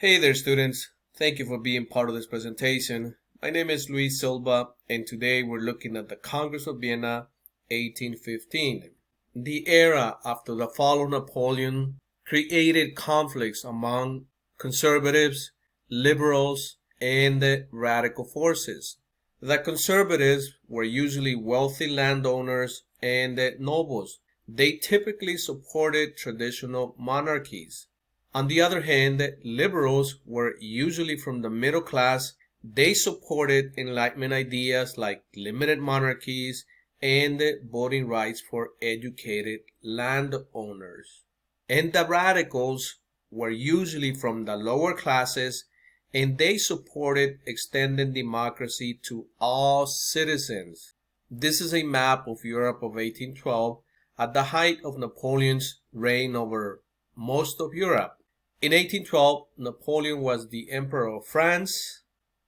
Hey there, students. Thank you for being part of this presentation. My name is Luis Silva, and today we're looking at the Congress of Vienna, 1815. The era after the fall of Napoleon created conflicts among conservatives, liberals, and radical forces. The conservatives were usually wealthy landowners and nobles. They typically supported traditional monarchies. On the other hand, liberals were usually from the middle class. They supported Enlightenment ideas like limited monarchies and voting rights for educated landowners. And the radicals were usually from the lower classes, and they supported extending democracy to all citizens. This is a map of Europe of 1812 at the height of Napoleon's reign over most of Europe. In 1812, Napoleon was the Emperor of France,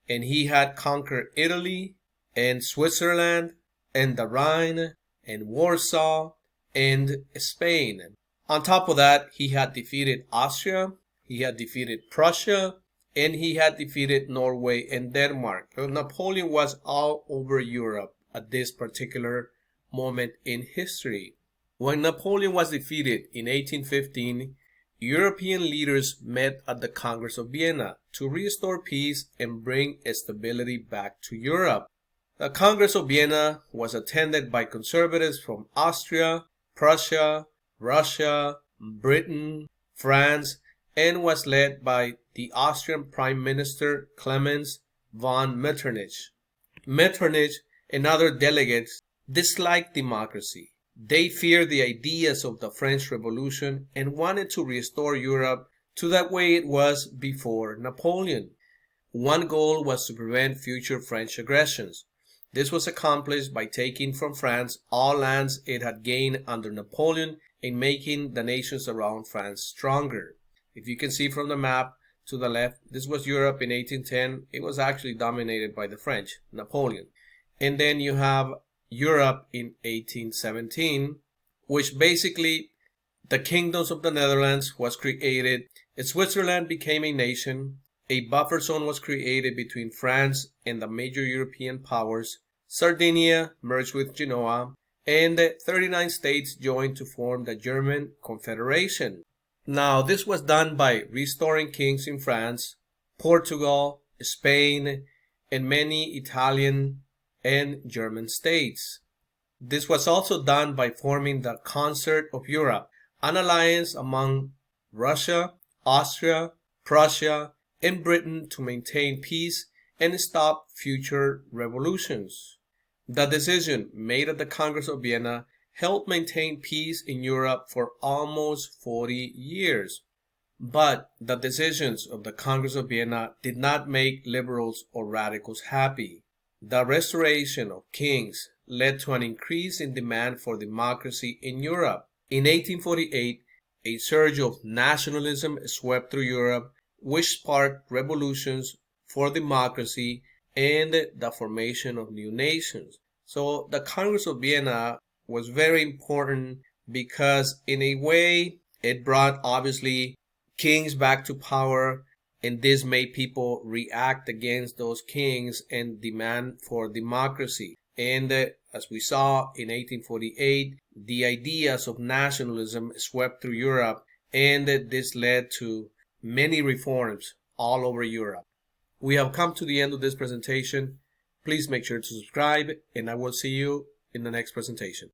and he had conquered Italy and Switzerland and the Rhine and Warsaw and Spain. On top of that, he had defeated Austria, he had defeated Prussia, and he had defeated Norway and Denmark. So Napoleon was all over Europe at this particular moment in history. When Napoleon was defeated in 1815, European leaders met at the Congress of Vienna to restore peace and bring stability back to Europe. The Congress of Vienna was attended by conservatives from Austria, Prussia, Russia, Britain, France, and was led by the Austrian Prime Minister Clemens von Metternich. Metternich and other delegates disliked democracy. They feared the ideas of the French Revolution and wanted to restore Europe to that way it was before Napoleon. One goal was to prevent future French aggressions. This was accomplished by taking from France all lands it had gained under Napoleon and making the nations around France stronger. If you can see from the map to the left, this was Europe in 1810. It was actually dominated by the French, Napoleon. And then you have Europe in 1817, which basically the kingdoms of the Netherlands was created. Switzerland became a nation. A buffer zone was created between France and the major European powers. Sardinia merged with Genoa, and 39 states joined to form the German Confederation. Now, this was done by restoring kings in France, Portugal, Spain, and many Italian and German states. This was also done by forming the Concert of Europe, an alliance among Russia, Austria, Prussia, and Britain to maintain peace and stop future revolutions. The decision made at the Congress of Vienna helped maintain peace in Europe for almost 40 years. But the decisions of the Congress of Vienna did not make liberals or radicals happy. The restoration of kings led to an increase in demand for democracy in Europe. In 1848, a surge of nationalism swept through Europe, which sparked revolutions for democracy and the formation of new nations. So the Congress of Vienna was very important because in a way it brought obviously kings back to power, and this made people react against those kings and demand for democracy. And as we saw in 1848, the ideas of nationalism swept through Europe, and this led to many reforms all over Europe. We have come to the end of this presentation. Please make sure to subscribe, and I will see you in the next presentation.